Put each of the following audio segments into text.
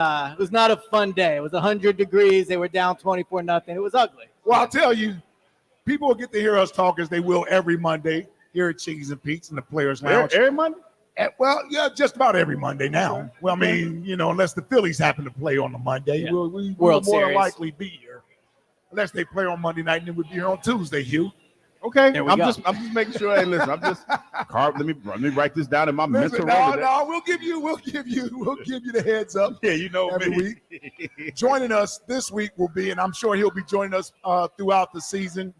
not a fun day. It was 100 degrees. They were down 24-0. It was ugly. Well, I'll tell you, people will get to hear us talk as they will every Monday here at Chickies and Pete's in the Players Lounge. Every Monday? Well, yeah, just about every Monday now. Okay. Well, I mean, unless the Phillies happen to play on the Monday, yeah. we will more likely be here. Unless they play on Monday night, and then we'll be here on Tuesday, Hugh. Okay, I'm just making sure. Hey, listen, let me write this down in my mental. No, we'll give you the heads up. Yeah, every week. Joining us this week will be, and I'm sure he'll be joining us throughout the season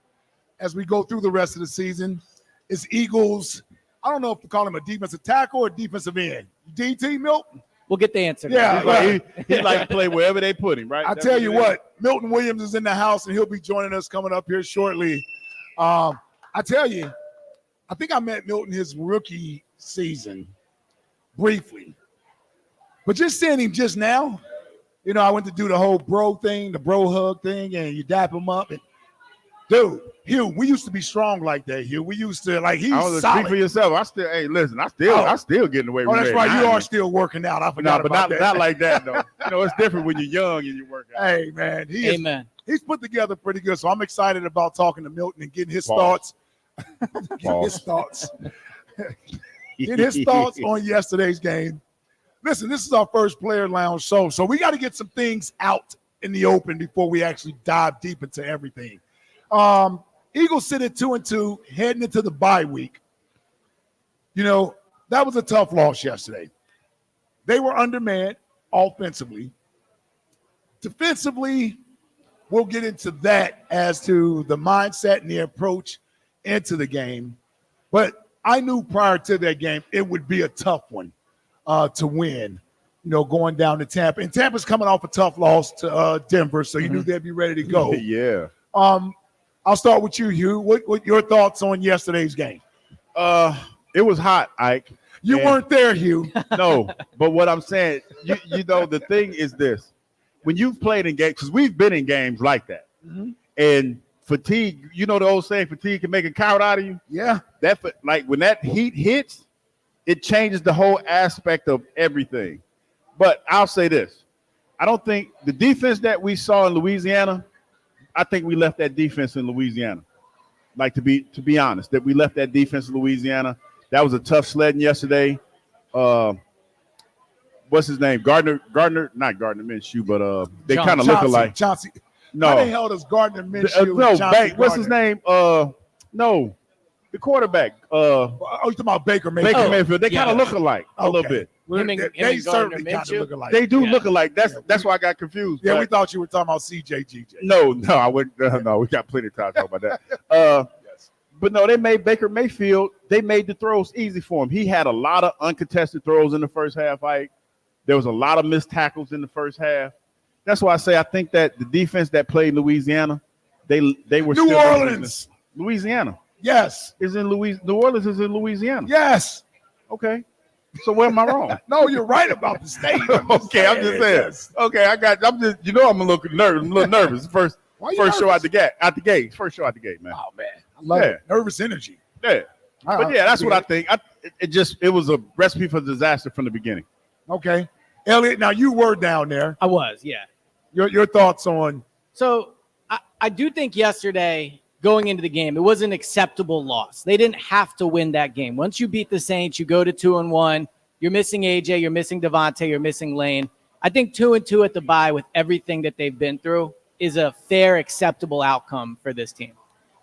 as we go through the rest of the season. Is Eagles. I don't know if to call him a defensive tackle or defensive end. DT Milton? We'll get the answer. Yeah. He like to play wherever they put him, right? I tell you what, Milton Williams is in the house, and he'll be joining us coming up here shortly. I tell you, I think I met Milton his rookie season briefly. But just seeing him just now, I went to do the whole bro thing, the bro hug thing, and you dap him up. And dude, Hugh, we used to be strong like that, Hugh. We used to, he's solid. Speak for yourself. I still getting away with it. Oh, that's right. You are still working out. I forgot about that. Not like that, though. It's different when you're young and you work out. Hey, man. He's put together pretty good. So I'm excited about talking to Milton and getting his thoughts. Getting his thoughts on yesterday's game. Listen, this is our first Player Lounge show. So we got to get some things out in the open before we actually dive deep into everything. Eagles sit at 2-2, heading into the bye week. That was a tough loss yesterday. They were undermanned offensively. Defensively, we'll get into that as to the mindset and the approach into the game. But I knew prior to that game it would be a tough one to win, going down to Tampa. And Tampa's coming off a tough loss to Denver, so you knew they'd be ready to go. Yeah. I'll start with you, Hugh. What your thoughts on yesterday's game? It was hot, Ike. You weren't there, Hugh. No, but what I'm saying, the thing is this. When you've played in games, because we've been in games like that, and fatigue, the old saying, fatigue can make a coward out of you? Yeah. When that heat hits, it changes the whole aspect of everything. But I'll say this. I don't think the defense that we saw in Louisiana, I think we left that defense in Louisiana. To be honest, that we left that defense in Louisiana. That was a tough sledding yesterday. What's his name? Gardner, not Gardner Minshew, but they kind of look alike. Chauncey. No. How the hell does Gardner Minshew? What's his name? No, the quarterback. You talking about Baker Mayfield? Baker Mayfield. They kind of look alike a little bit. They certainly kind of look alike. They do look alike. That's why I got confused. Yeah, we thought you were talking about CJ. No, I wouldn't. No, we got plenty of time to talk about that. But no, they made Baker Mayfield. They made the throws easy for him. He had a lot of uncontested throws in the first half. There was a lot of missed tackles in the first half. That's why I say I think that the defense that played Louisiana, they were New Orleans. Louisiana. Yes. New Orleans is in Louisiana. Yes. Okay. So where am I wrong? No, you're right about the state. Okay, I'm just saying. Yes. Okay, I'm a little nervous. First show out the gate. First show out the gate, man. Oh man. I love it. Nervous energy. Yeah. But yeah, that's what I think. It was a recipe for disaster from the beginning. Okay. Elliot, now you were down there. I was, yeah. Your thoughts on? So I do think yesterday, going into the game, it was an acceptable loss. They didn't have to win that game. Once you beat the Saints, you go to 2-1. You're missing AJ, you're missing Devontae, you're missing Lane. I think 2-2 at the bye with everything that they've been through is a fair, acceptable outcome for this team.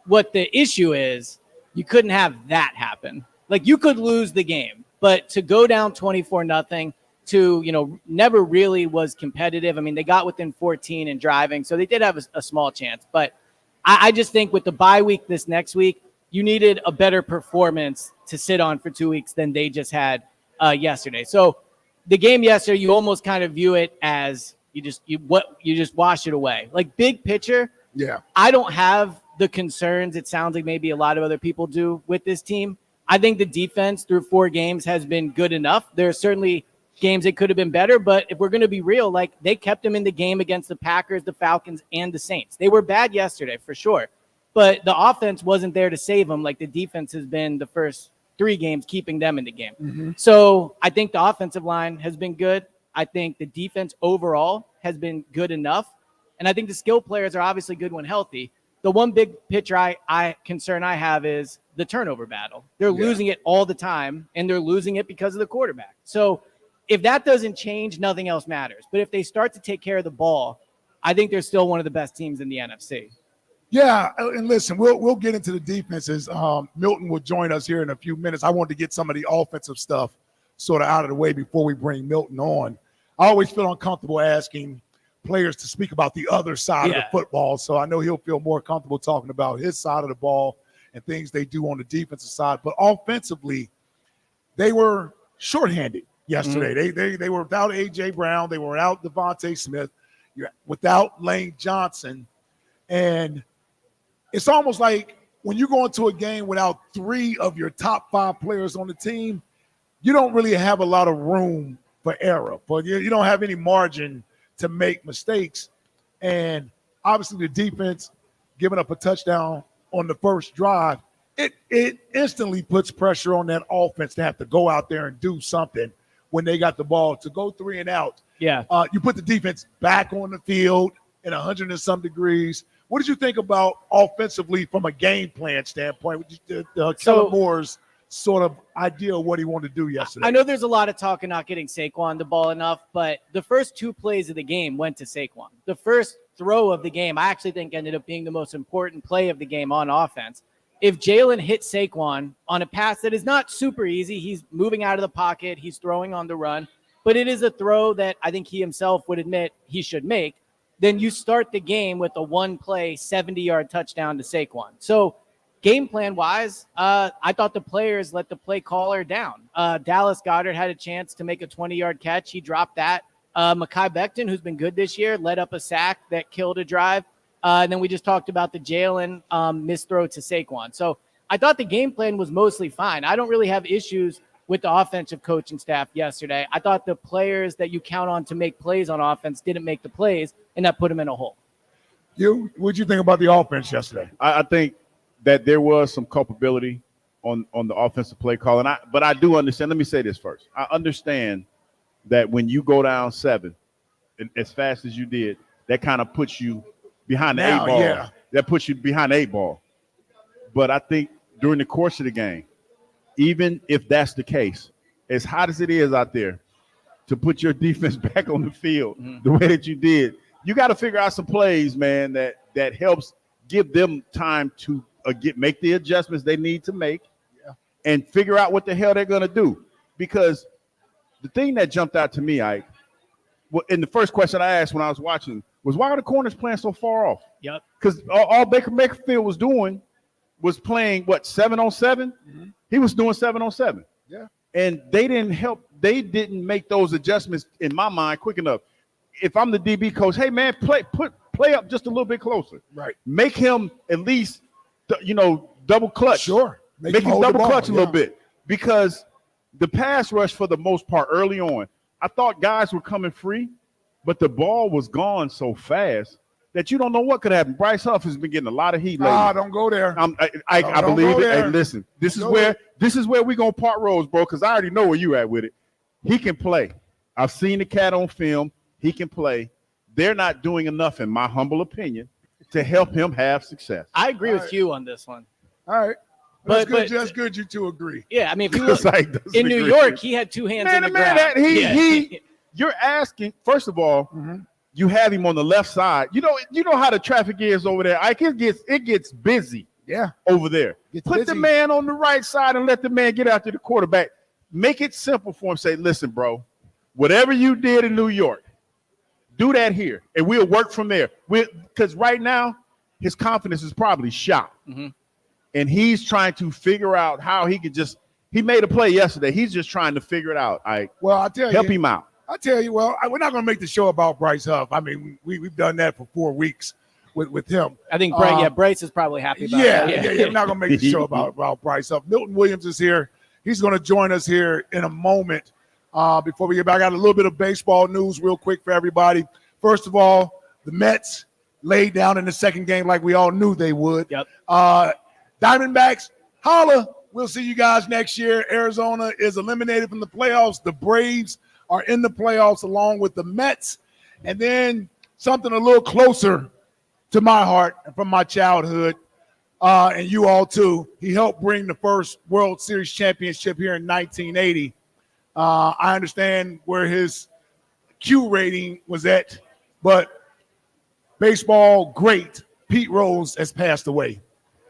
What the issue is, you couldn't have that happen. You could lose the game, but to go down 24-0 to, never really was competitive. I mean, they got within 14 and driving, so they did have a small chance. But I just think with the bye week this next week, you needed a better performance to sit on for 2 weeks than they just had yesterday. So the game yesterday, you almost kind of view it as you just wash it away. Big picture, yeah. I don't have the concerns it sounds like maybe a lot of other people do with this team. I think the defense through 4 games has been good enough. There are certainly games that could have been better, but if we're going to be real, they kept them in the game against the Packers, the Falcons, and the Saints. They were bad yesterday for sure, but the offense wasn't there to save them like the defense has been the first 3 games, keeping them in the game. So I think the offensive line has been good. I think the defense overall has been good enough. And I think the skill players are obviously good when healthy. The one big picture concern I have is the turnover battle. They're losing it all the time, and they're losing it because of the quarterback. So if that doesn't change, nothing else matters. But if they start to take care of the ball, I think they're still one of the best teams in the NFC. Yeah, and listen, we'll get into the defenses. Milton will join us here in a few minutes. I wanted to get some of the offensive stuff sort of out of the way before we bring Milton on. I always feel uncomfortable asking players to speak about the other side of the football, so I know he'll feel more comfortable talking about his side of the ball and things they do on the defensive side. But offensively, they were shorthanded yesterday. They were without A.J. Brown. They were without Devontae Smith, without Lane Johnson. And it's almost like when you go into a game without 3 of your top 5 players on the team, you don't really have a lot of room for error. But you don't have any margin to make mistakes. And obviously the defense giving up a touchdown on the first drive, it instantly puts pressure on that offense to have to go out there and do something when they got the ball. To go 3 and out. Yeah. You put the defense back on the field in 100 and some degrees. What did you think about offensively from a game plan standpoint? Kellen Moore's sort of idea of what he wanted to do yesterday. I know there's a lot of talk of not getting Saquon the ball enough, but the first 2 plays of the game went to Saquon. The first throw of the game, I actually think ended up being the most important play of the game on offense. If Jalen hits Saquon on a pass that is not super easy, he's moving out of the pocket, he's throwing on the run, but it is a throw that I think he himself would admit he should make, then you start the game with a 1-play, 70-yard touchdown to Saquon. So game plan-wise, I thought the players let the play caller down. Dallas Goedert had a chance to make a 20-yard catch. He dropped that. Mekhi Becton, who's been good this year, led up a sack that killed a drive. And then we just talked about the Jalen missed throw to Saquon. So I thought the game plan was mostly fine. I don't really have issues with the offensive coaching staff yesterday. I thought the players that you count on to make plays on offense didn't make the plays, and that put them in a hole. What'd you think about the offense yesterday? I think that there was some culpability on the offensive play call. But I do understand. Let me say this first. I understand that when you go down 7 as fast as you did, that kind of puts you behind the 8 ball. Yeah. That puts you behind the 8 ball. But I think during the course of the game, even if that's the case, as hot as it is out there, to put your defense back on the field the way that you did, you got to figure out some plays, man, that helps give them time to make the adjustments they need to make and figure out what the hell they're going to do. Because the thing that jumped out to me, Ike, in the first question I asked when I was watching, was why are the corners playing so far off? Yep. Because all Baker Mayfield was doing was playing, 7-on-7? He was doing 7-on-7. Yeah. And they didn't help. They didn't make those adjustments, in my mind, quick enough. If I'm the DB coach, hey, man, play up just a little bit closer. Right. Make him at least, double clutch. Sure. Make him double clutch a little bit. Because the pass rush, for the most part, early on, I thought guys were coming free, but the ball was gone so fast that you don't know what could happen. Bryce Huff has been getting a lot of heat lately. Don't go there. I believe it. And listen, this is where we're going to part roads, bro, because I already know where you at with it. He can play. I've seen the cat on film. He can play. They're not doing enough, in my humble opinion, to help him have success. I agree with Hugh on this one. All right. But That's good you two agree. Yeah, I mean, if you look, in New York, he had 2 hands in the ground. You're asking, first of all, you have him on the left side. You know how the traffic is over there. It gets busy. Yeah. Over there. Put the man on the right side and let the man get after the quarterback. Make it simple for him. Say, listen, bro, whatever you did in New York, do that here, and we'll work from there. Because right now, his confidence is probably shot. And he's trying to figure out how he could he made a play yesterday. He's just trying to figure it out. I'll tell you. Help him out. I tell you, we're not going to make the show about Bryce Huff. I mean, we've done that for 4 weeks with him. I think Bryce is probably happy about that. Yeah, we're not going to make the show about Bryce Huff. Milton Williams is here. He's going to join us here in a moment. Before we get back, I got a little bit of baseball news real quick for everybody. First of all, the Mets laid down in the second game like we all knew they would. Yep. Diamondbacks, holla. We'll see you guys next year. Arizona is eliminated from the playoffs. The Braves are in the playoffs along with the Mets. And then something a little closer to my heart and from my childhood, and you all too. He helped bring the first World Series championship here in 1980. I understand where his Q rating was at, but baseball great Pete Rose has passed away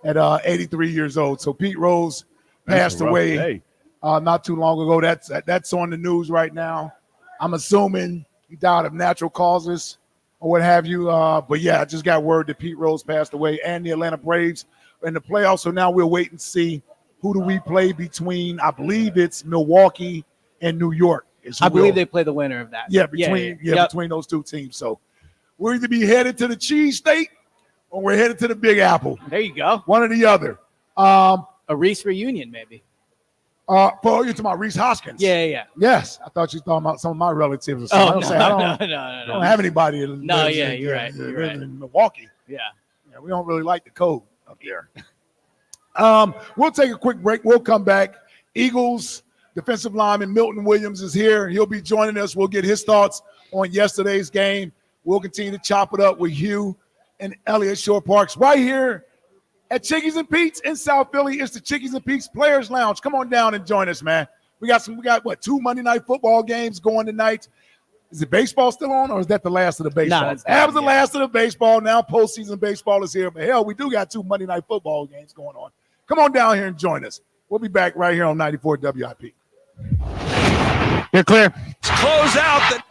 at 83 years old. So Pete Rose passed away not too long ago. That's on the news right now. I'm assuming he died of natural causes or what have you. But yeah, I just got word that Pete Rose passed away and the Atlanta Braves in the playoffs. So now we'll wait and see who do we play between. I believe it's Milwaukee and New York. I believe they play the winner of that. Yeah, between those two teams. So we'll either be headed to the cheese state or we're headed to the Big Apple. There you go. One or the other. A Reese reunion, maybe. You're talking about Reese Hoskins. Yeah. Yes, I thought you were talking about some of my relatives or something. I don't have anybody. You're right. In Milwaukee. Yeah, we don't really like the cold up there. We'll take a quick break. We'll come back. Eagles defensive lineman Milton Williams is here. He'll be joining us. We'll get his thoughts on yesterday's game. We'll continue to chop it up with Hugh and Elliott Shore Parks right here at Chickies and Pete's in South Philly. It's the Chickies and Pete's Players Lounge. Come on down and join us, man. We got 2 Monday night football games going tonight. Is the baseball still on, or is that the last of the baseball? That was the last of the baseball. Now postseason baseball is here. But hell, we do got 2 Monday night football games going on. Come on down here and join us. We'll be back right here on 94 WIP. You're clear. Close out the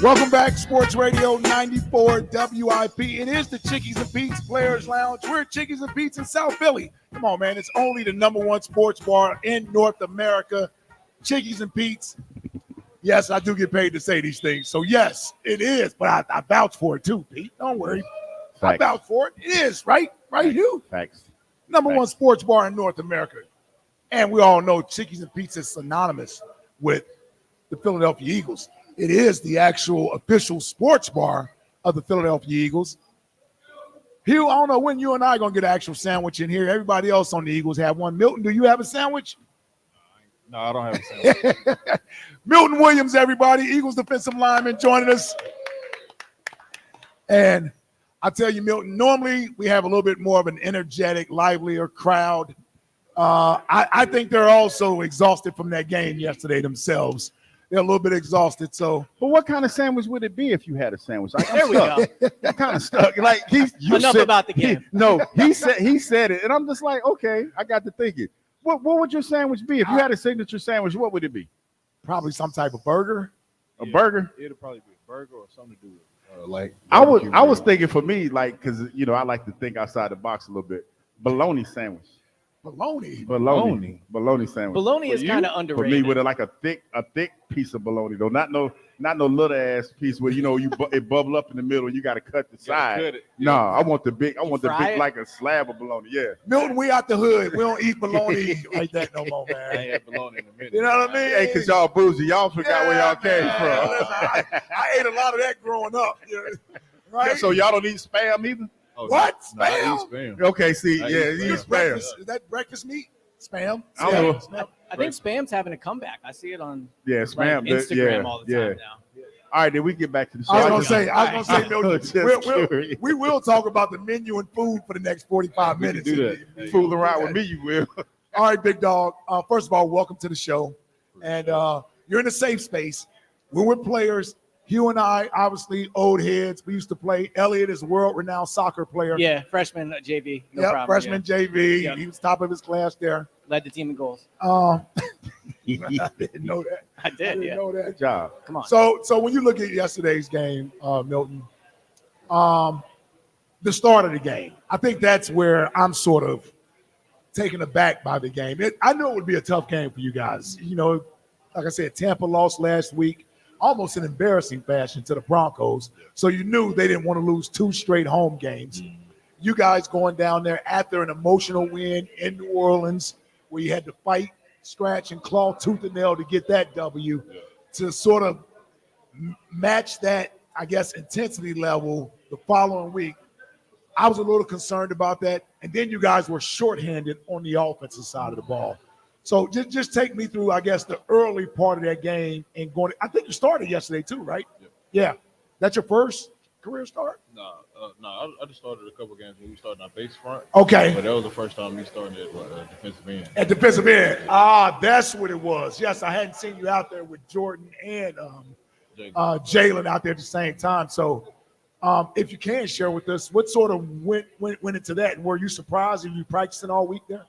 Welcome back, Sports Radio 94 WIP. It is the Chickies and Pete's Players Lounge. We're at Chickies and Pete's in South Philly. Come on, man. It's only the #1 sports bar in North America. Chickies and Pete's. Yes, I do get paid to say these things. So, yes, it is. But I vouch for it, too, Pete. Don't worry. Facts. I vouch for it. It is, right? Right, Hugh? Facts. #1 sports bar in North America. And we all know Chickies and Pete's is synonymous with the Philadelphia Eagles. It is the actual official sports bar of the Philadelphia Eagles. Hugh, I don't know when you and I are going to get an actual sandwich in here. Everybody else on the Eagles have one. Milton, do you have a sandwich? No, I don't have a sandwich. Milton Williams, everybody, Eagles defensive lineman joining us. And I tell you, Milton, normally we have a little bit more of an energetic, livelier crowd. I think they're also exhausted from that game yesterday themselves. They're a little bit exhausted. So, but what kind of sandwich would it be if you had a sandwich? Like, There we go. I'm kind of stuck. Like Enough about the game. He said it, and I'm just like, okay. I got to thinking. What would your sandwich be if you had a signature sandwich? What would it be? probably some type of burger. A burger? It'll probably be a burger or something to do with like. I was thinking for me, like, because I like to think outside the box a little bit. Bologna sandwich. Bologna Sandwich. Bologna is kind of For underrated. me, with a thick piece of bologna, though, not no little ass piece where it bubble up in the middle and you got to cut the side. cut it. No, I want the big fry it? like a slab of bologna. Yeah. Milton, we out the hood. We don't eat bologna like that no more, I man. ain't had bologna in a minute. You know what I mean? Hey, cause y'all bougie, y'all forgot where y'all came man. from. Listen, I ate a lot of that growing up. Right? So y'all don't eat spam either? Oh, What? No, I Spam? eat spam. Okay, see, I yeah, eat you spam. eat spam. Is that breakfast meat? Spam? I don't know. Spam. I think Spam's having a comeback. I see it on Yeah, like, spam. Instagram all the time now. All right, then we get back to the show. I was gonna say, Milton, Just we curious. will talk about the menu and food for the next 45 We can minutes. do that. Fool around with me, you will. All right, big dog. First of all, welcome to the show. And you're in a safe space. We're with players. Hugh and I, obviously, old heads. We used to play. Elliot is a world-renowned soccer player. Yeah, freshman at JV. No Yep, problem. freshman JV. Yep. He was top of his class there. Led the team in goals. I didn't know that. I did, yeah. know that. Good job. Come on. So when you look at yesterday's game, Milton, the start of the game, I think that's where I'm sort of taken aback by the game. I knew it would be a tough game for you guys. Like I said, Tampa lost last week, almost in embarrassing fashion to the Broncos. So you knew they didn't want to lose 2 straight home games. You guys going down there after an emotional win in New Orleans where you had to fight, scratch, and claw tooth and nail to get that W, to sort of match that, I guess, intensity level the following week. I was a little concerned about that. And then you guys were shorthanded on the offensive side of the ball. So just take me through, I guess, the early part of that game and going. I think you started yesterday too, right? Yep. Yeah. That's your first career start? No, I just started a couple games when we started our base front. Okay. But that was the first time we started at defensive end. At defensive end. That's what it was. Yes, I hadn't seen you out there with Jordan and Jalen out there at the same time. So if you can share with us, what sort of went into that? And were you surprised? Were you practicing all week there?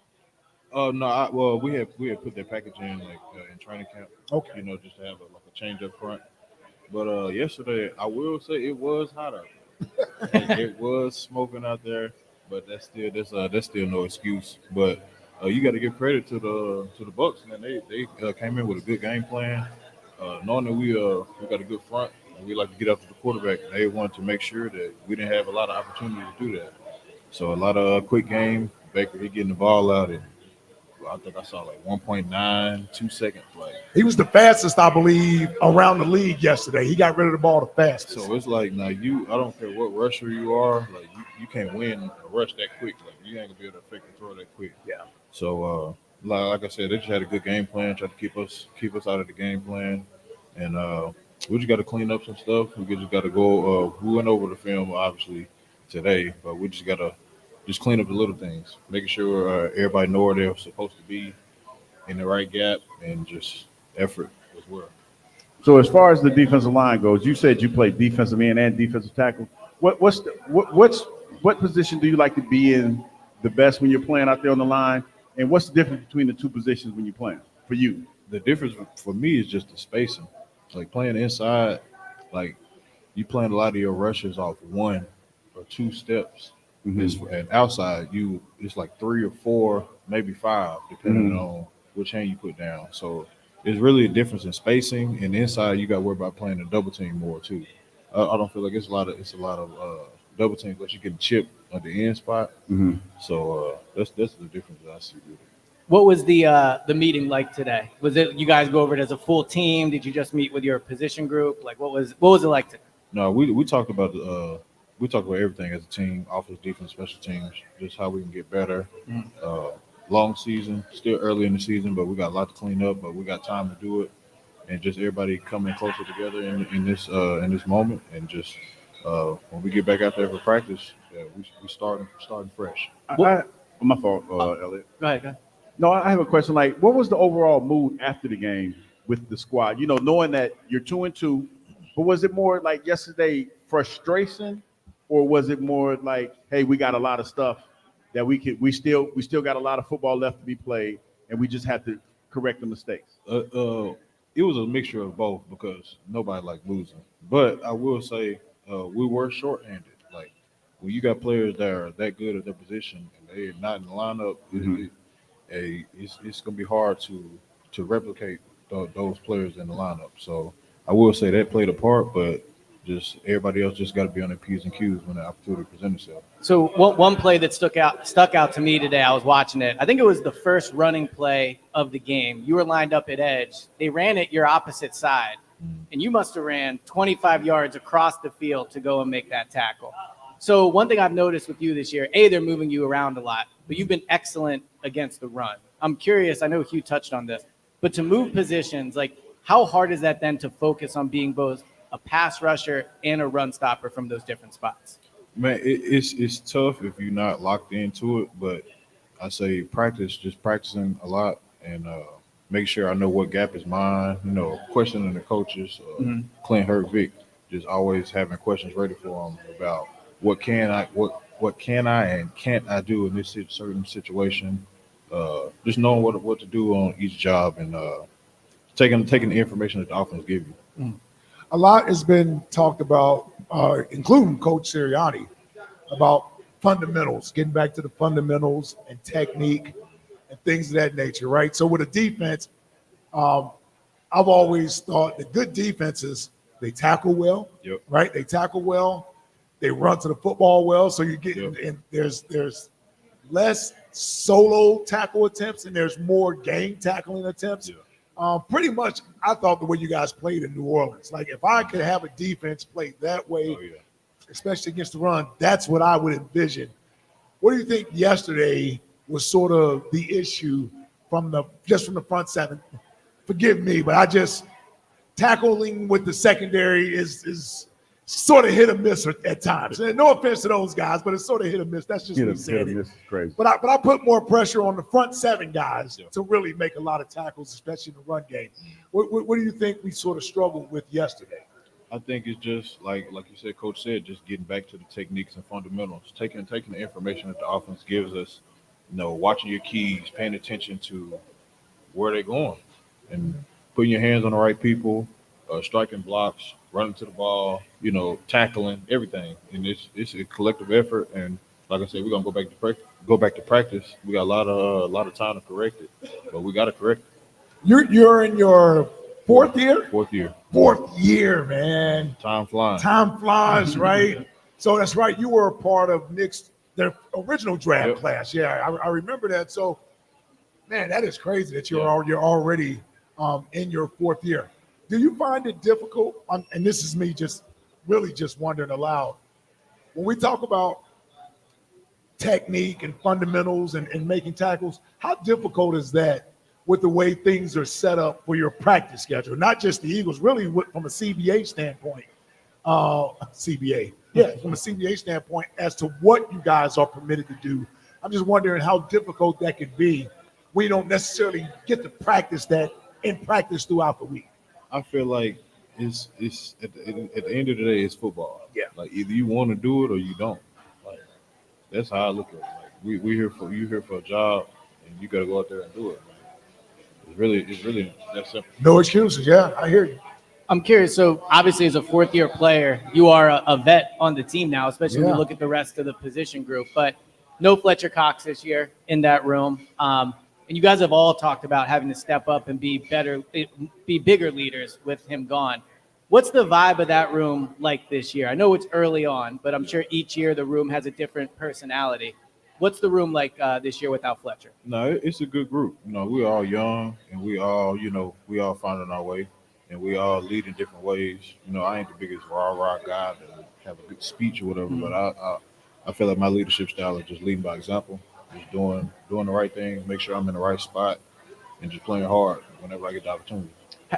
No, we had put that package in in training camp. Okay. Just to have a change up front. But yesterday, I will say it was hot out there. It was smoking out there, but that's still no excuse. But you got to give credit to the Bucs, man. They came in with a good game plan, knowing that we got a good front and we like to get after the quarterback. They wanted to make sure that we didn't have a lot of opportunity to do that. So a lot of quick game, Baker getting the ball out, and I think I saw like 1.9, 2 seconds. Like, He was the fastest, I believe, around the league yesterday. He got rid of the ball the fastest. so it's like, now I don't care what rusher you are, like you can't win a rush that quick. Like, you ain't gonna be able to fake and throw that quick. Yeah. So like I said, they just had a good game plan, tried to keep us out of the game plan, and we just got to clean up some stuff. We just got to go. We went over the film obviously today, but we just got to clean up the little things, making sure everybody know where they're supposed to be in the right gap, and just effort as well. So as far as the defensive line goes, you said you played defensive end and defensive tackle. What position do you like to be in the best when you're playing out there on the line? And what's the difference between the two positions when you're playing for you? The difference for me is just the spacing. Like playing inside, like you plan a lot of your rushes off 1 or 2 steps. And outside, it's like 3 or 4, maybe 5, depending on which hand you put down. So there's really a difference in spacing. And inside, you got to worry about playing a double team more too. I don't feel like it's a lot of double teams, but you can chip at the end spot. So that's the difference that I see with it. What was the meeting like today? Was it you guys go over it as a full team? Did you just meet with your position group? Like what was it like today? No, we talked about everything as a team, offense, defense, special teams, just how we can get better. Long season, still early in the season, but we got a lot to clean up, but we got time to do it. And just everybody coming closer together in this moment, and just when we get back out there for practice, we starting fresh. My fault, Elliot. Go ahead. No, I have a question. Like, what was the overall mood after the game with the squad? You know, knowing that you're 2-2, but was it more like yesterday frustration, or was it more like, hey, we got a lot of stuff that we still got a lot of football left to be played, and we just have to correct the mistakes? It was a mixture of both, because nobody liked losing. But I will say we were shorthanded. Like, when you got players that are that good at their position and they're not in the lineup, it's going to be hard to replicate those players in the lineup. So I will say that played a part, but just everybody else just got to be on their P's and Q's when the opportunity presents itself. So one play that stuck out to me today, I was watching it. I think it was the first running play of the game. You were lined up at edge. They ran it your opposite side, and you must have ran 25 yards across the field to go and make that tackle. So one thing I've noticed with you this year, they're moving you around a lot, but you've been excellent against the run. I'm curious, I know Hugh touched on this, but to move positions, like how hard is that then to focus on being both a pass rusher and a run stopper from those different spots? Man, it's tough if you're not locked into it, but I say practicing a lot, and make sure I know what gap is mine, questioning the coaches, Clint Hurt Vic, just always having questions ready for them about what can I and can't I do in this certain situation, just knowing what to do on each job, and taking the information that the offense give you. A lot has been talked about, including Coach Sirianni, about fundamentals, getting back to the fundamentals and technique and things of that nature, right? So with a defense, I've always thought that good defenses, they tackle well, right? They tackle well, they run to the football well, so you get and there's less solo tackle attempts and there's more gang tackling attempts. Pretty much, I thought the way you guys played in New Orleans. Like, if I could have a defense play that way, especially against the run, that's what I would envision. What do you think yesterday was sort of the issue from the front seven? Forgive me, but tackling with the secondary is sort of hit or miss at times. And no offense to those guys, but it's sort of hit or miss. That's just me saying it. Crazy. But I put more pressure on the front seven guys to really make a lot of tackles, especially in the run game. What do you think we sort of struggled with yesterday? I think it's just like you said, Coach said, just getting back to the techniques and fundamentals, taking the information that the offense gives us, watching your keys, paying attention to where they're going, and putting your hands on the right people, striking blocks, running to the ball, tackling, everything. And it's a collective effort. And like I said, we're gonna go back to practice. We got a lot of time to correct it, but we got to correct it. You're in your fourth year. Fourth year, man. Time flies, right? So that's right. You were a part of their original draft class. Yeah, I remember that. So, man, that is crazy that you're already in your fourth year. Do you find it difficult? And this is me just wondering aloud. When we talk about technique and fundamentals and making tackles, how difficult is that with the way things are set up for your practice schedule? Not just the Eagles, really from a CBA standpoint. From a CBA standpoint as to what you guys are permitted to do. I'm just wondering how difficult that could be when you don't necessarily get to practice that in practice throughout the week. I feel like it's at the end of the day, it's football. Yeah. Like, either you want to do it or you don't. Like, that's how I look at it. Like, we here for a job, and you got to go out there and do it. Like, it's really that simple. No excuses. Yeah, I hear you. I'm curious. So obviously, as a fourth-year player, you are a vet on the team now, especially when you look at the rest of the position group. But no Fletcher Cox this year in that room. And you guys have all talked about having to step up and be bigger leaders with him gone. What's the vibe of that room like this year? I know it's early on, but I'm sure each year the room has a different personality. What's the room like this year without Fletcher? No, it's a good group. We're all young and we all finding our way and we all lead in different ways. I ain't the biggest rah guy to have a good speech or whatever, but I feel like my leadership style is just leading by example, just doing the right thing, make sure I'm in the right spot, and just playing hard whenever I get the opportunity.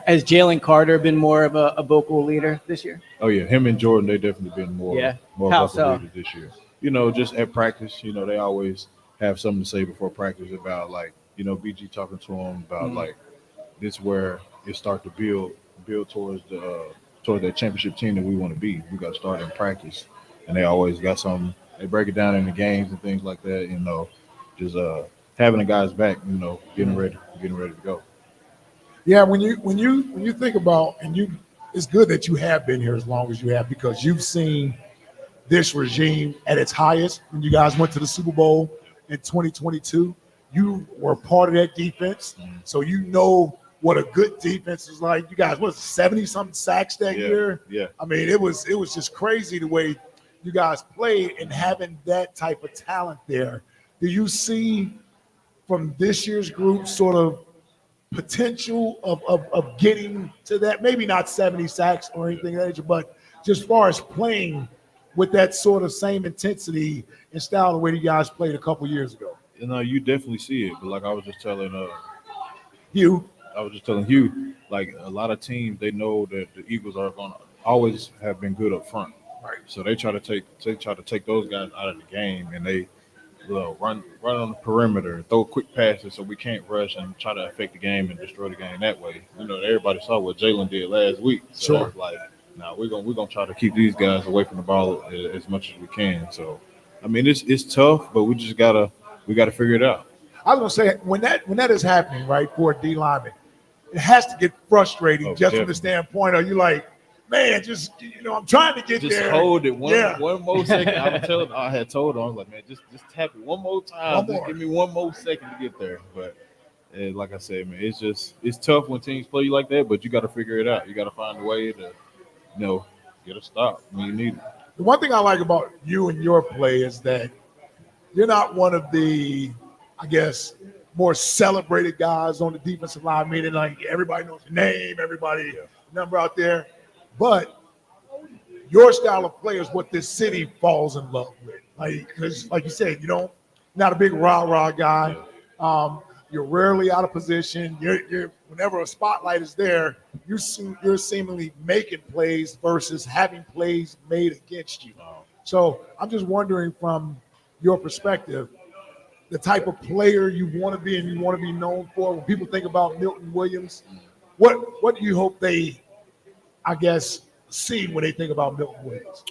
Has Jalen Carter been more of a vocal leader this year? Oh yeah, him and Jordan, they definitely been more How vocal so? leaders this year. Just at practice, they always have something to say before practice about BG talking to them about like this where it start to build towards that championship team that we want to be. We got to start in practice, and they always got something. They break it down in the games and things like that. Just having the guys back. Getting ready to go. Yeah, when you think about it's good that you have been here as long as you have because you've seen this regime at its highest. When you guys went to the Super Bowl in 2022, you were part of that defense, so you know what a good defense is like. You guys, 70-something sacks that year? Yeah. I mean, it was just crazy the way you guys played and having that type of talent there. Do you see from this year's group sort of potential of getting to that? Maybe not 70 sacks or anything like that, but just as far as playing with that sort of same intensity and style the way you guys played a couple years ago. You definitely see it, but like I was just telling Hugh, like a lot of teams, they know that the Eagles are going to always have been good up front. Right. So they try to take those guys out of the game, and they run on the perimeter, throw quick passes so we can't rush and try to affect the game and destroy the game that way. Everybody saw what Jalen did last week. So sure. That's like, now we're gonna try to keep these guys away from the ball as much as we can. So, I mean, it's tough, but we gotta figure it out. I was gonna say when that is happening, right, for a D lineman, it has to get frustrating just definitely. from the standpoint of you like, man, just I'm trying to get Just there. hold it one more second. I had told him, I was like, man, just tap it one more time. Just give me one more second to get there. But like I said, man, it's tough when teams play you like that, but you got to figure it out. You got to find a way to, get a stop when you need it. The one thing I like about you and your play is that you're not one of the, I guess, more celebrated guys on the defensive line, meaning like everybody knows your name, everybody number out there. But your style of play is what this city falls in love with. Because like you said, not a big rah-rah guy. You're rarely out of position. You're whenever a spotlight is there, you're seemingly making plays versus having plays made against you. So I'm just wondering from your perspective, the type of player you want to be and you want to be known for. When people think about Milton Williams, what do you hope they, I guess, see when they think about Milton Williams?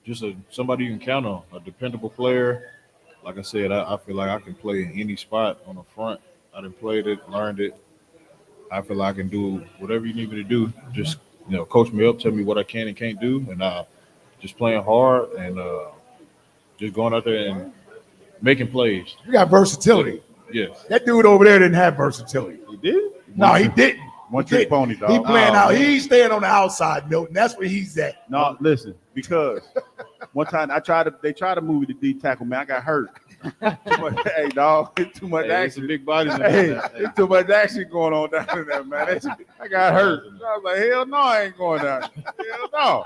Just somebody you can count on, a dependable player. Like I said, I feel like I can play in any spot on the front. I done played it, learned it. I feel like I can do whatever you need me to do. Just, coach me up, tell me what I can and can't do. And just playing hard and just going out there and making plays. You got versatility. Yes. That dude over there didn't have versatility. He did? No, he didn't. One trick pony, dog. He playing out. He's staying on the outside, Milton. That's where he's at. No, listen, because one time they tried to move me to D tackle, man. I got hurt. Hey, dog, it's too much action. Big bodies. It's too much action going on down in there, man. I got hurt. I was like, hell no, I ain't going down. Hell no.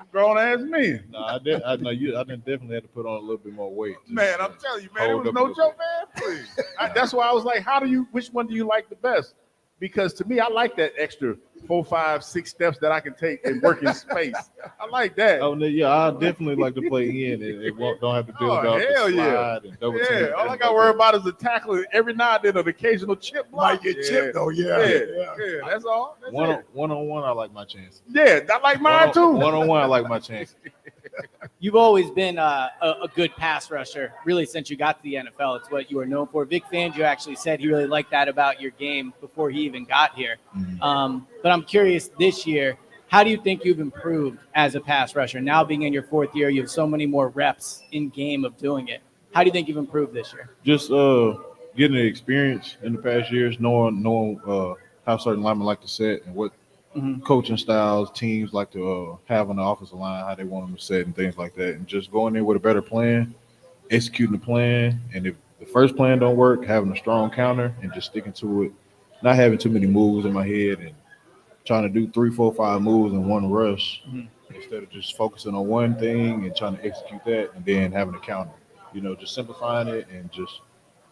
Grown ass men. No, I didn't definitely have to put on a little bit more weight. Man, I'm telling you, man, it was no joke, man. Please. That's why I was like, which one do you like the best? Because to me, I like that extra 4, 5, 6 steps that I can take and work in space. I like that. Oh, yeah, I definitely like to play in and don't have to build up the slide and double team. All I got to worry about is the tackle. Every now and then, an occasional chip block. Might get chipped, though. Yeah. That's all. One-on-one, I like my chances. Yeah, I like mine too. One-on-one, I like my chances. You've always been a good pass rusher, really, since you got to the NFL. It's what you were known for. Vic Fangio actually said he really liked that about your game before he even got here. But I'm curious this year, how do you think you've improved as a pass rusher? Now being in your fourth year, you have so many more reps in game of doing it. How do you think you've improved this year? Just getting the experience in the past years, knowing how certain linemen like to set and what coaching styles teams like to have on the offensive line, how they want them to set and things like that, and just going in with a better plan, executing the plan, and if the first plan don't work, having a strong counter and just sticking to it, not having too many moves in my head and trying to do 3, 4, 5 moves in one rush instead of just focusing on one thing and trying to execute that and then having a counter. Just simplifying it and just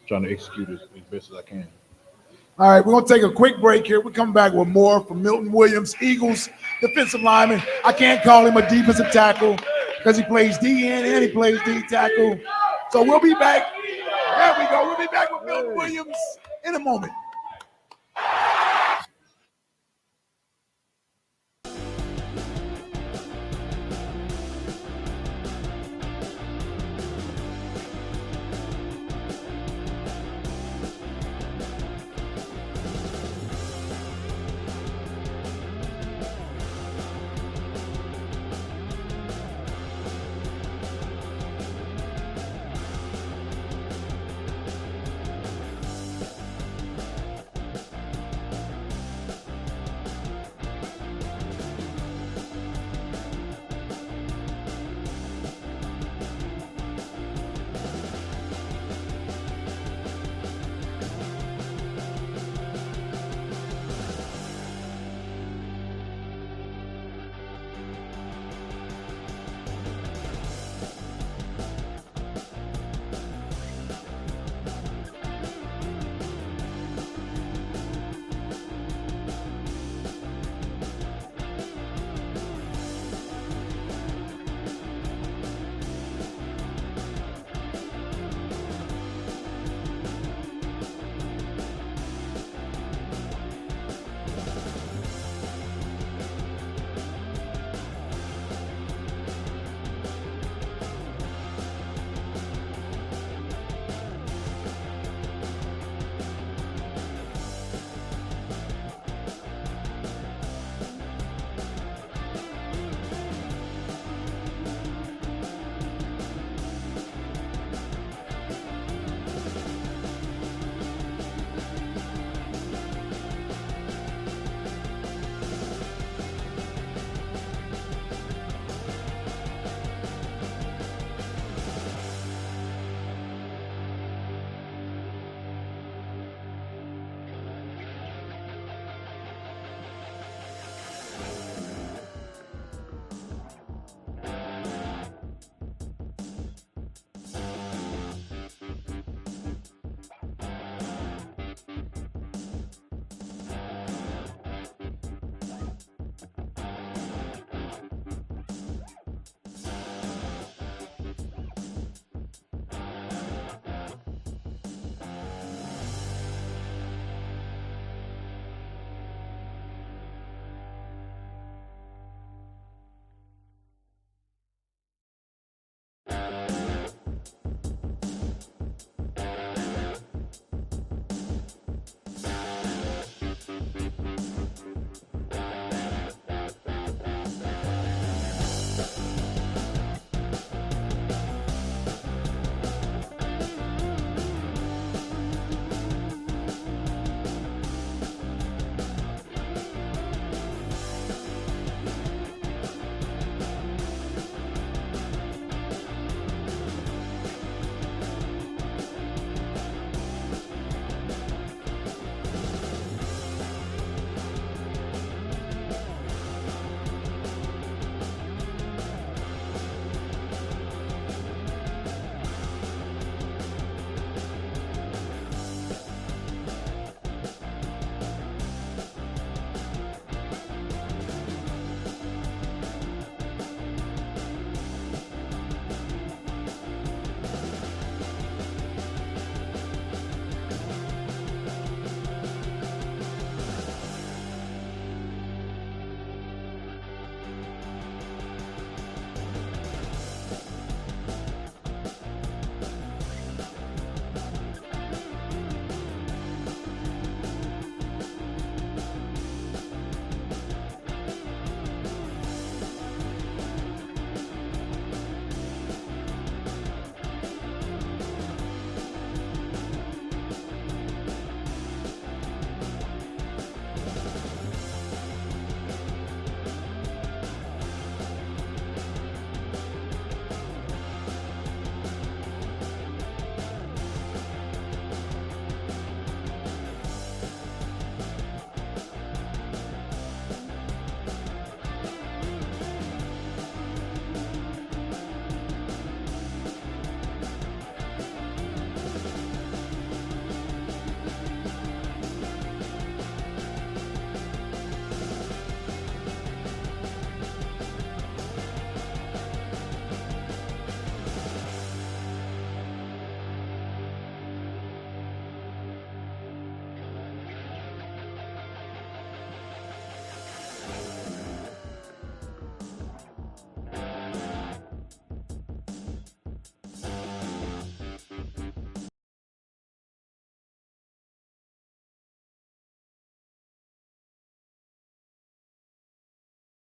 trying to execute it as best as I can. All right, we're going to take a quick break here. We're coming back with more from Milton Williams, Eagles defensive lineman. I can't call him a defensive tackle because he plays DN and he plays D tackle. So we'll be back. There we go. We'll be back with Milton Williams in a moment.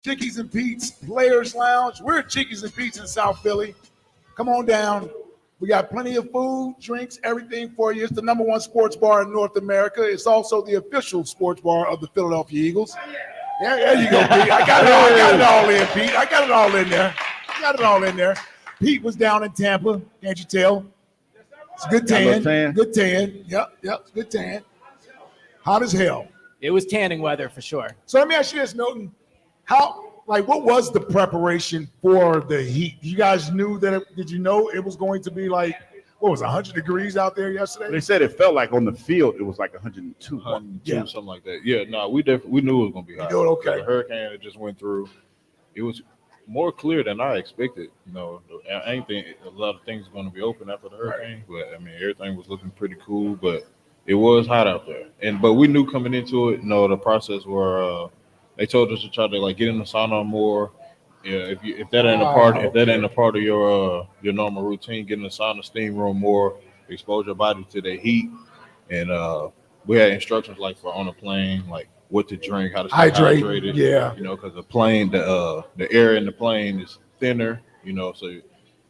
Chickies and Pete's Players Lounge. We're at Chickies and Pete's in South Philly. Come on down. We got plenty of food, drinks, everything for you. It's the #1 sports bar in North America. It's also the official sports bar of the Philadelphia Eagles. Yeah, there you go, Pete. I got it all in, Pete. I got it all in there. Pete was down in Tampa. Can't you tell? It's a good tan. Good tan. Yep. It's good tan. Hot as hell. It was tanning weather for sure. So let me ask you this, Milton. What was the preparation for the heat? You guys knew did you know it was going to be like, what was it, 100 degrees out there yesterday? They said it felt like on the field it was like 102. 102, something like that. Yeah, no, we knew it was going to be hot. You doing okay? The hurricane that just went through, it was more clear than I expected. You know, I ain't think a lot of things are going to be open after the hurricane, but I mean, everything was looking pretty cool, but it was hot out there. But we knew coming into it, the process where they told us to try to like get in the sauna more. Yeah, if that ain't a part of your normal routine, get in the sauna, steam room more, expose your body to the heat, and we had instructions like for on a plane, like what to drink, how to stay hydrated. Yeah, because the plane, the air in the plane is thinner, so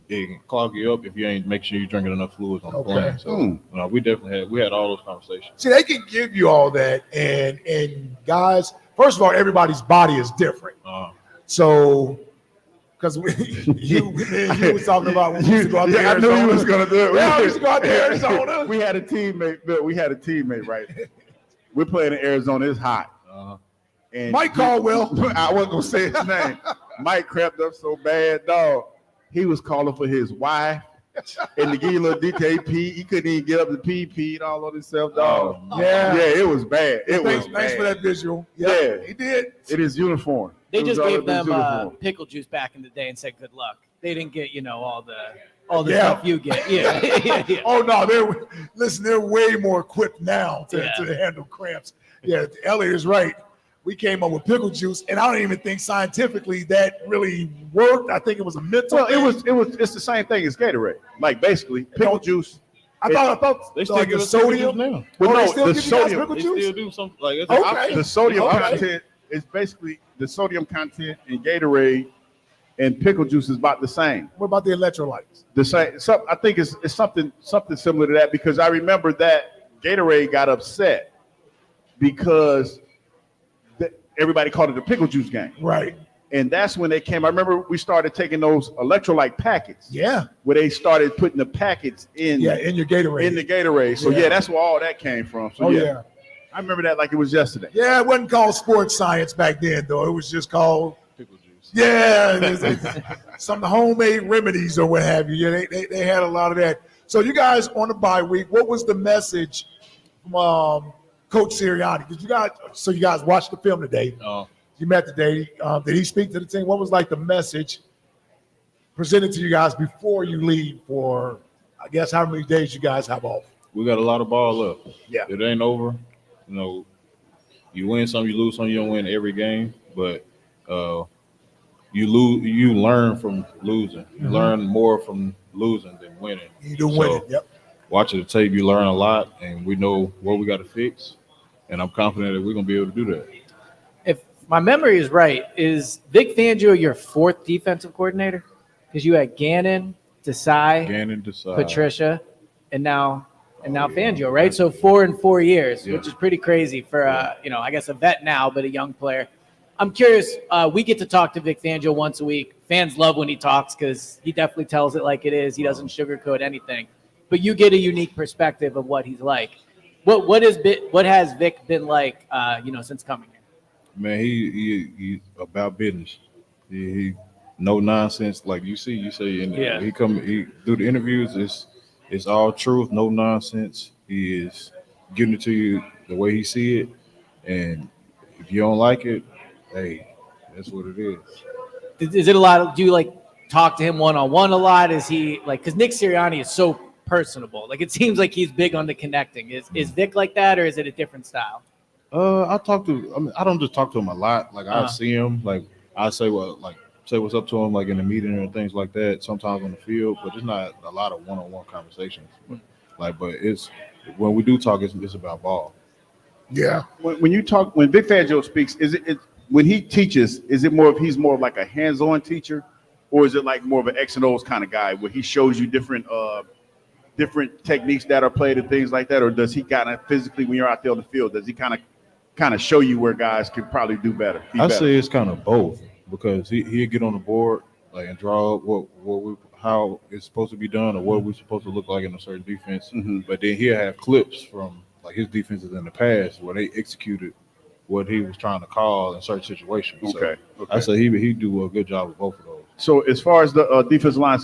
it can clog you up if you ain't make sure you're drinking enough fluids on the plane. So we definitely had all those conversations. See, they can give you all that, and guys, first of all, everybody's body is different. So, because you was talking about when we used to go out to Arizona. I knew you was going to do it. Yeah, we used to go out to Arizona. We had a teammate, right? We're playing in Arizona. It's hot. And Mike Caldwell. I wasn't going to say his name. Mike crept up so bad, dog. He was calling for his wife. And to give you a little detail, he couldn't even get up to pee and all of himself, dog. Yeah, it was bad. Thanks for that visual. Yeah, he did. It is uniform. They just gave them pickle juice back in the day and said good luck. They didn't get all the stuff you get. Yeah. Oh no, they're way more equipped now to handle cramps. Yeah, Elliot is right. We came up with pickle juice, and I don't even think scientifically that really worked. I think it was a mental. Well, it's the same thing as Gatorade. Like basically pickle juice. I thought they still give us sodium now. Well, no, the sodium. They still do something like it's the sodium content is basically the sodium content in Gatorade and pickle juice is about the same. What about the electrolytes? The same. So I think it's something similar to that because I remember that Gatorade got upset because everybody called it the pickle juice game. Right. And that's when they came. I remember we started taking those electrolyte packets. Yeah. Where they started putting the packets in. Yeah, in your Gatorade. In the Gatorade. So that's where all that came from. So yeah. I remember that like it was yesterday. Yeah, it wasn't called sports science back then, though. It was just called pickle juice. Yeah, some homemade remedies or what have you. Yeah, they had a lot of that. So you guys on the bye week, what was the message from Coach Sirianni? You guys watched the film today. You met today. Did he speak to the team? What was like the message presented to you guys before you leave for, I guess, how many days you guys have off? We got a lot of ball left. Yeah. It ain't over. You win some, you lose some. You don't win every game, but you learn from losing. You learn more from losing than winning. You do winning. Yep. Watching the tape, you learn a lot, and we know what we got to fix. And I'm confident that we're gonna be able to do that. If my memory is right, is Vic Fangio your fourth defensive coordinator? Because you had Gannon, Desai, Patricia, and now Fangio, right? So 4 in 4 years, which is pretty crazy for I guess a vet now, but a young player. I'm curious. We get to talk to Vic Fangio once a week. Fans love when he talks because he definitely tells it like it is. He doesn't sugarcoat anything. But you get a unique perspective of what he's like. What has Vic been like? Since coming here. Man, he's about business. He no nonsense. Like you say, he do the interviews. It's all truth, no nonsense. He is giving it to you the way he see it, and if you don't like it, hey, that's what it is. Is it a lot of? Do you talk to him one-on-one a lot? Is he because Nick Sirianni is so personable? It seems like he's big on the connecting. Is Vic like that, or is it a different style? I don't just talk to him a lot. I see him. I say what's up to him in the meeting and things like that. Sometimes on the field, but it's not a lot of one-on-one conversations. But it's when we do talk, it's about ball. Yeah. When Vic Fangio speaks, is it when he teaches, is it more of he's more of like a hands-on teacher, or is it like more of an X and O's kind of guy where he shows you different techniques that are played and things like that, or does he kind of physically when you're out there on the field, does he kind of show you where guys could probably do better? I say it's kind of both because he'll get on the board like and draw up how it's supposed to be done or what we're supposed to look like in a certain defense, but then he'll have clips from like his defenses in the past where they executed what he was trying to call in certain situations. Okay. I say he do a good job with both of those. So as far as the defensive line,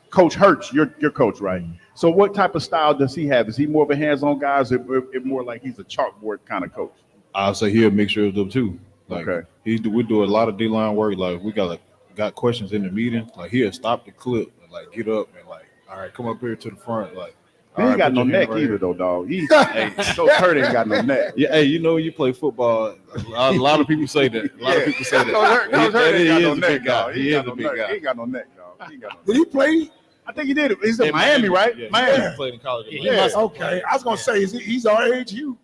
Coach Hurts, your coach, right? So what type of style does he have? Is he more of a hands-on guy, or is it more like he's a chalkboard kind of coach? I'll say he'll mixture of them too. Like we do a lot of D-line work. Like we got questions in the meeting. Like he'll stop the clip and like get up and like, all right, come up here to the front. Like he ain't got no neck either, though, dog. Coach Hurt ain't got no neck. Yeah, hey, you play football. A lot of people say that. A lot of people say that. Coach Hurt ain't got no neck, big guy. dog. He is a big guy. He ain't got no neck, dog. Did he play? I think he did. He's in Miami, right? Yeah, Miami. He played in college. Okay. I was gonna say, he's our age, Hugh?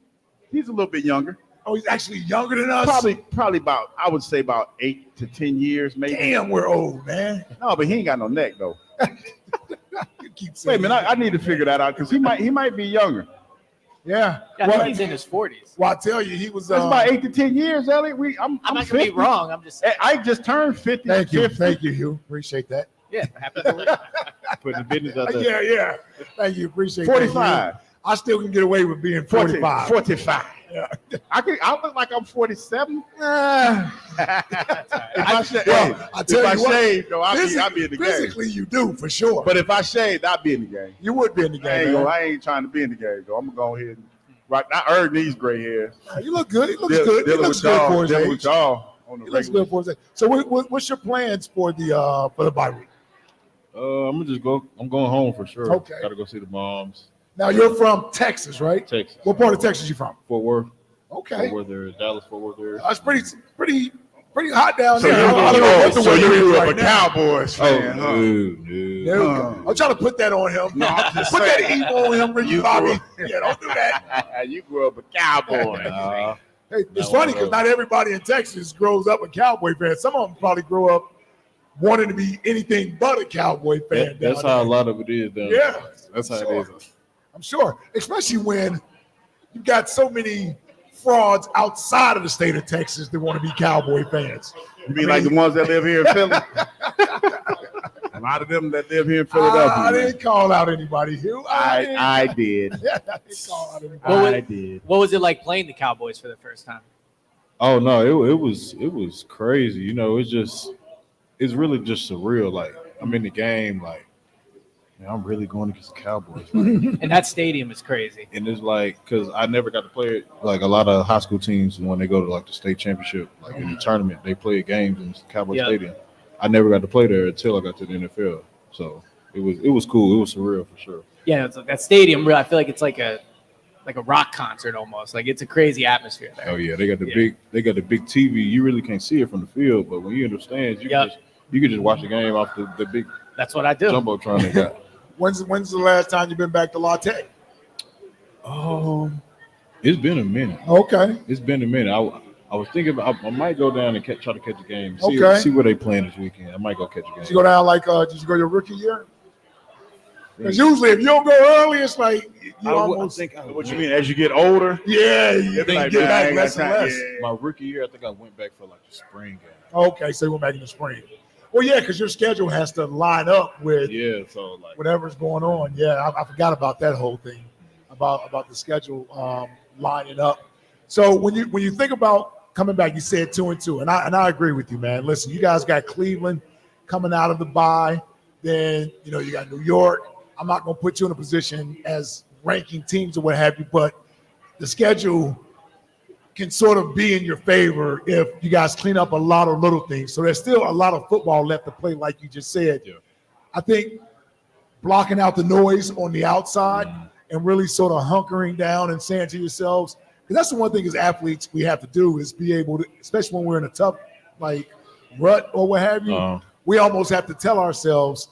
He's a little bit younger. Oh, he's actually younger than us. Probably about, I would say about 8 to 10 years, maybe. Damn, we're old, man. No, but he ain't got no neck though. You keep Wait a saying minute, I need to figure that out because he might be younger. Yeah. I think he's in his 40s. Well, I tell you, he was. That's about 8 to 10 years, Elliot. I'm not 50. gonna be wrong. I'm just. I just turned 50. Thank you, 50. Hugh. Appreciate that. Yeah, happy to Putting the business out there. Yeah. Thank you. Appreciate 45. that. I still can get away with being 45. 45. Yeah. I look like I'm 47. I tell you what, shaved, though, I'll be in the game. Physically, you do for sure. But if I shaved, I'd be in the game. You would be in the game. I ain't trying to be in the game, though. I'm gonna go ahead and I earned these gray hairs. You look good. He looks good. He looks good for his age. With y'all on the He looks good for his age. So, what's your plans for the bye week? I'm going home for sure. Okay. Got to go see the moms. Now you're from Texas, right? Texas. What part of Texas you from? Fort Worth. Okay. Fort Worth area. Dallas, Fort Worth area. That's pretty hot down So there. I don't know what the weather is grew right up a now. Cowboys fan, huh? No. I'm trying to put that on him. No, I'm just put saying. that evil on him, Ricky Bobby. Yeah, don't do that. You grew up a Cowboy. Hey, it's funny because not everybody in Texas grows up a Cowboy fan. Some of them probably grow up wanting to be anything but a Cowboy fan. That's how a lot of it is down there. Yeah. That's how it is. I'm sure, especially when you've got so many frauds outside of the state of Texas that want to be Cowboy fans. You mean like the ones that live here in Philly? A lot of them that live here in Philadelphia. I didn't call out anybody, Hugh. I did. I didn't call out anybody. What was it like playing the Cowboys for the first time? Oh no, it was crazy. You know, it's really just surreal. Like I'm in the game, like man, I'm really going against the Cowboys. Right? And that stadium is crazy. And it's like because I never got to play it. Like a lot of high school teams when they go to like the state championship, like in the tournament, they play games in the Cowboy Stadium. I never got to play there until I got to the NFL. So it was cool. It was surreal for sure. Yeah, it's like that stadium. I feel like it's like a rock concert almost. Like it's a crazy atmosphere there. Oh yeah, they got the big TV. You really can't see it from the field, but when you're in the stands, you can just watch the game off the big. That's what I do. Jumbotron they got. When's the last time you've been back to La Tech? It's been a minute. Okay. It's been a minute. I was thinking I might go down and try to catch a game. See where they playing this weekend. I might go catch a game. Did you go down did you go your rookie year? Because usually if you don't go early, it's like you almost think. What you mean? As you get older? Yeah, you get back less and less. Yeah. My rookie year, I think I went back for like the spring game. Okay, so you went back in the spring. Well, yeah, because your schedule has to line up with so like whatever's going on. Yeah, I forgot about that whole thing about the schedule lining up. So when you think about coming back, you said 2-2, and I agree with you, man. Listen, you guys got Cleveland coming out of the bye, then you got New York. I'm not going to put you in a position as ranking teams or what have you, but the schedule can sort of be in your favor if you guys clean up a lot of little things. So there's still a lot of football left to play, like you just said. Yeah. I think blocking out the noise on the outside and really sort of hunkering down and saying to yourselves, because that's the one thing as athletes we have to do is be able to, especially when we're in a tough rut or what have you, we almost have to tell ourselves,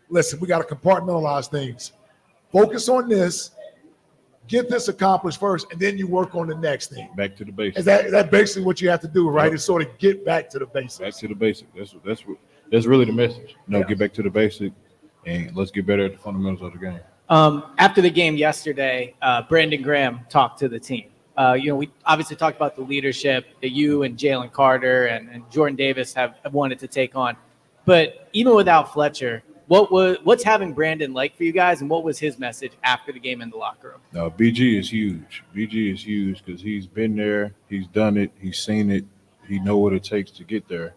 listen, we got to compartmentalize things. Focus on this, get this accomplished first, and then you work on the next thing. Back to the basics. Is that basically what you have to do, right? Yep. Is sort of get back to the basics. Back to the basics. That's really the message. Yeah. Get back to the basic, and let's get better at the fundamentals of the game. After the game yesterday, Brandon Graham talked to the team. We obviously talked about the leadership that you and Jalen Carter and Jordan Davis have wanted to take on. But even without Fletcher, what's having Brandon like for you guys, and what was his message after the game in the locker room? No, BG is huge. BG is huge because he's been there, he's done it, he's seen it, he know what it takes to get there.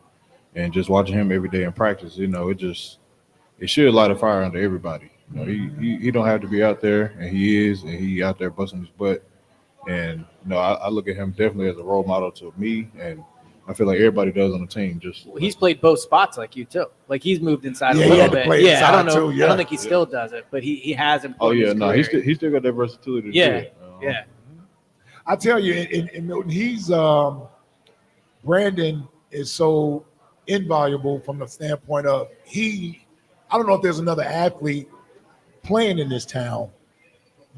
And just watching him every day in practice, it should light a fire under everybody. He don't have to be out there, and he out there busting his butt. And I look at him definitely as a role model to me, and I feel like everybody does on the team. He's played both spots like you too. Like he's moved inside a he little had to bit. play Yeah, I don't inside know. too, yeah. I don't think he still does it, but he has him. Oh yeah, no, he still got that versatility. To do it. Yeah. I tell you, in Milton, Brandon is so invaluable from the standpoint of I don't know if there's another athlete playing in this town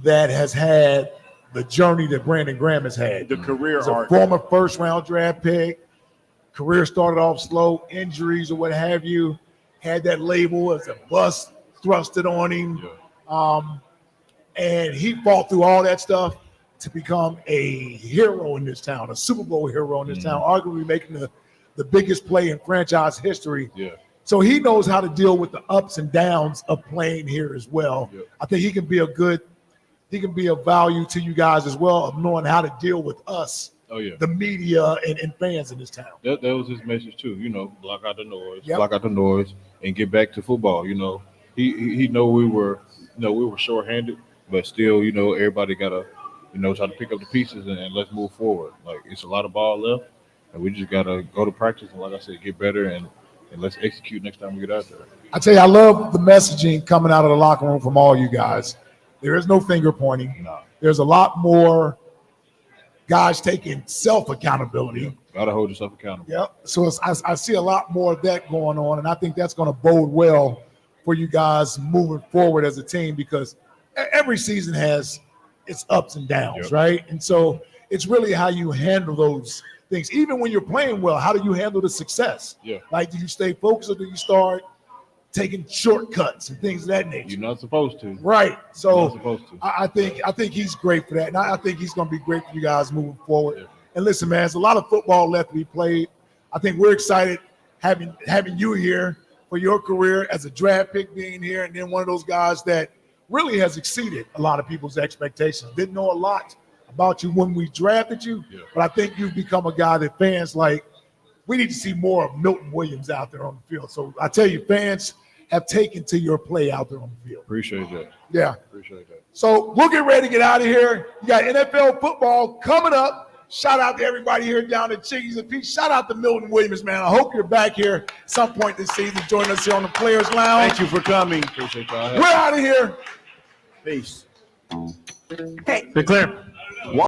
that has had the journey that Brandon Graham has had. The career He's a arc. former first-round draft pick. Career started off slow, injuries or what have you. Had that label as a bust thrusted on him. Yeah. And he fought through all that stuff to become a hero in this town, a Super Bowl hero in this town, arguably making the biggest play in franchise history. Yeah. So he knows how to deal with the ups and downs of playing here as well. Yep. I think he can be a value to you guys as well of knowing how to deal with us, Oh yeah. the media and fans in this town. That was his message too. Block out the noise, Yep. block out the noise, and get back to football. He know we were shorthanded, but still, everybody gotta, try to pick up the pieces and let's move forward. Like it's a lot of ball left, and we just gotta go to practice and, like I said, get better and let's execute next time we get out there. I tell you, I love the messaging coming out of the locker room from all you guys. There is no finger pointing. No. There's a lot more guys taking self-accountability. Gotta hold yourself accountable. Yep. So I see a lot more of that going on, and I think that's going to bode well for you guys moving forward as a team because every season has its ups and downs, Yep. right? And so it's really how you handle those things. Even when you're playing well, how do you handle the success? Yeah. Like, do you stay focused or do you start taking shortcuts and things of that nature? You're not supposed to. Right. You're So not supposed to. I think he's great for that, and I think he's going to be great for you guys moving forward. Yeah. And listen, man, there's a lot of football left to be played. I think we're excited having you here for your career as a draft pick, being here, and then one of those guys that really has exceeded a lot of people's expectations. Didn't know a lot about you when we drafted you, Yeah. but I think you've become a guy that fans like. We need to see more of Milton Williams out there on the field. So I tell you, fans have taken to your play out there on the field. Appreciate that. Yeah. Appreciate that. So we'll get ready to get out of here. You got NFL football coming up. Shout out to everybody here down at Chickies and Pete. Shout out to Milton Williams, man. I hope you're back here at some point this season. Join us here on the Players Lounge. Thank you for coming. Appreciate y'all. We're out of here. Peace. Be clear.